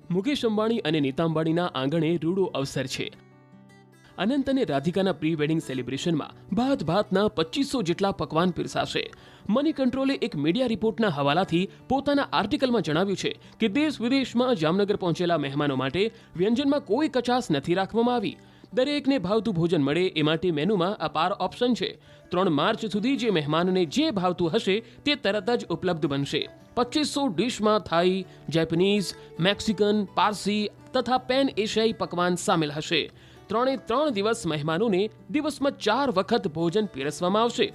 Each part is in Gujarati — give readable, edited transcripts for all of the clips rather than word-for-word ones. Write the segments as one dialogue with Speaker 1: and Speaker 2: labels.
Speaker 1: મુકેશ અંબાણી અને નીતા અંબાણીના આંગણે રૂડો અવસર છે। અનંત અને રાધિકાના પ્રી વેડિંગ સેલિબ્રેશનમાં ભાતના 2500 જેટલા પકવાન પીરસાશે। મની કંટ્રોલે એક મીડિયા રિપોર્ટના હવાલાથી પોતાના આર્ટિકલમાં જણાવ્યું છે કે દેશ વિદેશમાં જામનગર પહોંચેલા મહેમાનો માટે વ્યંજનમાં કોઈ કચાશ નથી રાખવામાં આવી। દરેકને ભાવતું ભોજન મળે એ માટે મેનુમાં અપાર ઓપ્શન છે। 3 માર્ચ સુધી જે મહેમાનને જે ભાવતું હશે તે તરત જ ઉપલબ્ધ બનશે। 2500 ડિશમાં થાઈ, જેપનીઝ, મેક્સિકન, પારસી તથા પેન એશિયાઈ પકવાન સામેલ હશે। 3 દિવસ મહેમાનોને દિવસમાં 4 વખત ભોજન પીરસવામાં આવશે।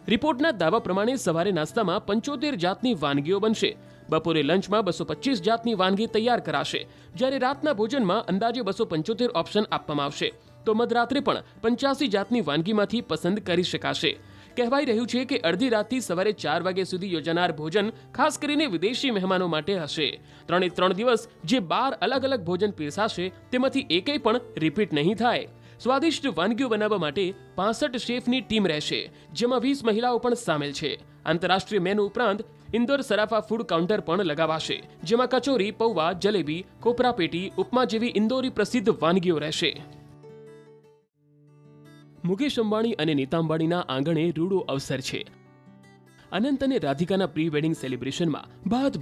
Speaker 1: રિપોર્ટના દાવા પ્રમાણે સવારે નાસ્તામાં 75 જાતની વાનગીઓ બનશે। બપોરે લંચમાં 225 જાતની વાનગી તૈયાર કરાશે, જ્યારે રાતના ભોજનમાં અંદાજે 275 ઓપ્શન આપવામાં આવશે। તો મધરાત્રે પણ 85 જાતની વાનગીમાંથી પસંદ કરી શકાશે। કહેવાઈ રહ્યું છે કે અડધી રાતથી સવારે 4 વાગ્યા સુધી યોજાનાર ભોજન ખાસ કરીને વિદેશી મહેમાનો માટે હશે। 3 દિવસ જે 12 અલગ અલગ ભોજન પીરસાશે તેમાંથી એકેય પણ રિપીટ નહીં થાય। સ્વાદિષ્ટ વાનગીઓ બનાવવા માટે 65 શેફની ટીમ રહેશે, જેમાં 20 મહિલાઓ પણ સામેલ છે। આંતરરાષ્ટ્રીય મેનુ ઉપરાંત ઇન્દોર સરાફા ફૂડ કાઉન્ટર પણ લગાવાશે, જેમાં કચોરી, પૌવા, જલેબી, કોપરા પેટી, ઉપમા જેવી ઇન્દોરી પ્રસિદ્ધ વાનગીઓ રહેશે। મુકેશ અંબાણી અને નીતા અંબાણીના આંગણે રૂડો અવસર છે। અનંત અને રાધિકાના પ્રી વેડિંગ સેલિબ્રેશનમાં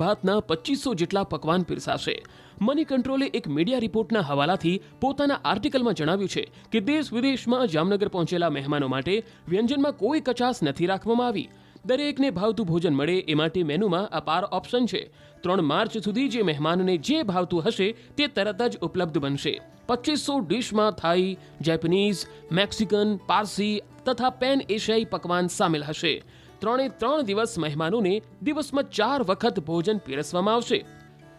Speaker 1: ભાતના 2500 જેટલા પકવાન પીરસાશે। મની કંટ્રોલે એક મીડિયા રિપોર્ટના હવાલાથી પોતાના આર્ટિકલમાં જણાવ્યું છે કે દેશ વિદેશમાં જામનગર પહોંચેલા મહેમાનો માટે વ્યંજનમાં કોઈ કચાશ નથી રાખવામાં આવી। દરેકને ભાવતું ભોજન મળે એ માટે મેનુમાં અપાર ઓપ્શન છે। 3 માર્ચ સુધી જે મહેમાનને જે ભાવતું હશે તે તરત જ ઉપલબ્ધ બનશે। 2500 ડિશમાં થાઈ, જેપનીઝ, મેક્સિકન, પારસી તથા પેન એશિયાઈ પકવાન સામેલ હશે। 3 દિવસ મહેમાનોને દિવસમાં 4 વખત ભોજન પીરસવામાં આવશે।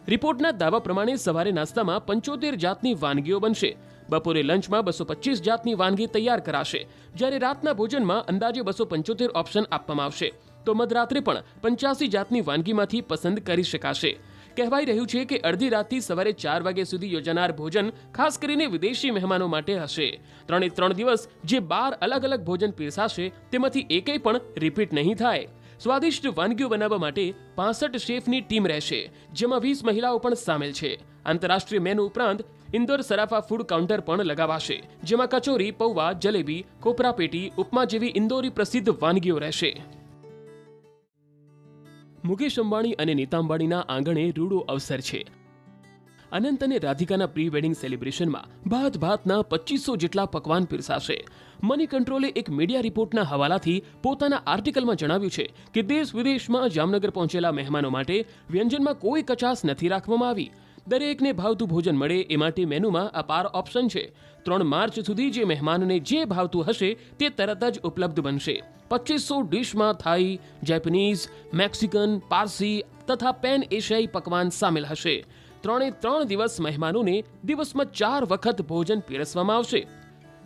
Speaker 1: રિપોર્ટના દાવા પ્રમાણે સવારે નાસ્તામાં 75 જાતની વાનગીઓ બનશે। બપોરે લંચમાં 225 જાતની વાનગી તૈયાર કરાશે, જ્યારે રાતના ભોજનમાં અંદાજે 275 ઓપ્શન આપવામાં આવશે। તો મધરાત્રે પણ 85 જાતની વાનગીમાંથી પસંદ કરી શકાશે। કહેવાઈ રહ્યું છે કે અડધી રાતથી સવારે 4 વાગ્યા સુધી યોજાનાર ભોજન ખાસ કરીને વિદેશી મહેમાનો માટે હશે। 3 દિવસ જે 12 અલગ અલગ ભોજન પીરસાશે તેમાંથી એકેય પણ રિપીટ નહીં થાય। સ્વાદિષ્ટ વાનગીઓ બનાવવા માટે 65 શેફની ટીમ રહેશે, જેમાં 20 મહિલાઓ પણ સામેલ છે। આંતરરાષ્ટ્રીય મેનુ ઉપરાંત ઇન્દોર સરાફા ફૂડ કાઉન્ટર પણ લગાવાશે, જેમાં કચોરી, પૌવા, જલેબી, કોપરા પેટી, ઉપમા જેવી ઇન્દોરી પ્રસિદ્ધ વાનગીઓ રહેશે। મુકેશ અંબાણી અને નીતા અંબાણીના આંગણે રૂડો અવસર છે। અનંત અને રાધિકાના પ્રી વેડિંગ સેલિબ્રેશનમાં ભાતના 2500 જેટલા પકવાન પીરસાશે। મની કંટ્રોલે એક મીડિયા રિપોર્ટના હવાલાથી પોતાના આર્ટિકલમાં જણાવ્યું છે કે દેશ વિદેશમાં જામનગર પહોંચેલા મહેમાનો માટે વ્યંજનમાં કોઈ કચાશ નથી રાખવામાં આવી। દરેકને ભાવતું ભોજન મળે એ માટે મેનુમાં અપાર ઓપ્શન છે। 3 માર્ચ સુધી જે મહેમાનને જે ભાવતું હશે તે તરત જ ઉપલબ્ધ બનશે। 2500 ડિશમાં થાઈ, જેપનીઝ, મેક્સિકન, પારસી તથા પેન એશિયાઈ પકવાન સામેલ હશે। 3 દિવસ મહેમાનોને દિવસમાં 4 વખત ભોજન પીરસવામાં આવશે।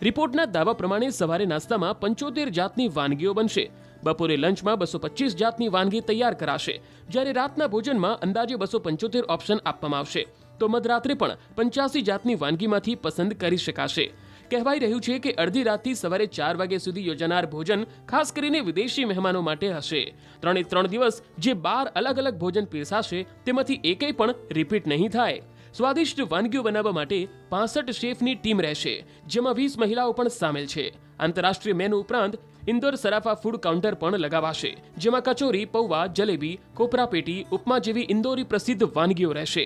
Speaker 1: રિપોર્ટના દાવા પ્રમાણે સવારે નાસ્તામાં 75 જાતની વાનગીઓ બનશે। બપોરે લંચમાં 225 જાતની વાનગી તૈયાર કરાશે, જ્યારે રાતના ભોજનમાં અંદાજે 275 ઓપ્શન આપવામાં આવશે। તો મધરાત્રે પણ 85 જાતની વાનગીમાંથી પસંદ કરી શકાશે। કહેવાઈ રહ્યું છે કે અડધી રાતથી સવારે 4 વાગ્યા સુધી યોજાનાર ભોજન ખાસ કરીને વિદેશી મહેમાનો માટે હશે। 3 દિવસ જે 12 અલગ અલગ ભોજન પીરસાશે તેમાંથી એકેય પણ રિપીટ નહીં થાય। સ્વાદિષ્ટ વાનગીઓ બનાવવા માટે 65 શેફની ટીમ રહેશે, જેમાં 20 મહિલાઓ પણ સામેલ છે। આંતરરાષ્ટ્રીય મેનુ ઉપરાંત ઇન્દોર સરાફા ફૂડ કાઉન્ટર પણ લગાવાશે, જેમાં કચોરી, પૌવા, જલેબી, કોપરા પેટી, ઉપમા જેવી ઇન્દોરી પ્રસિદ્ધ વાનગીઓ રહેશે।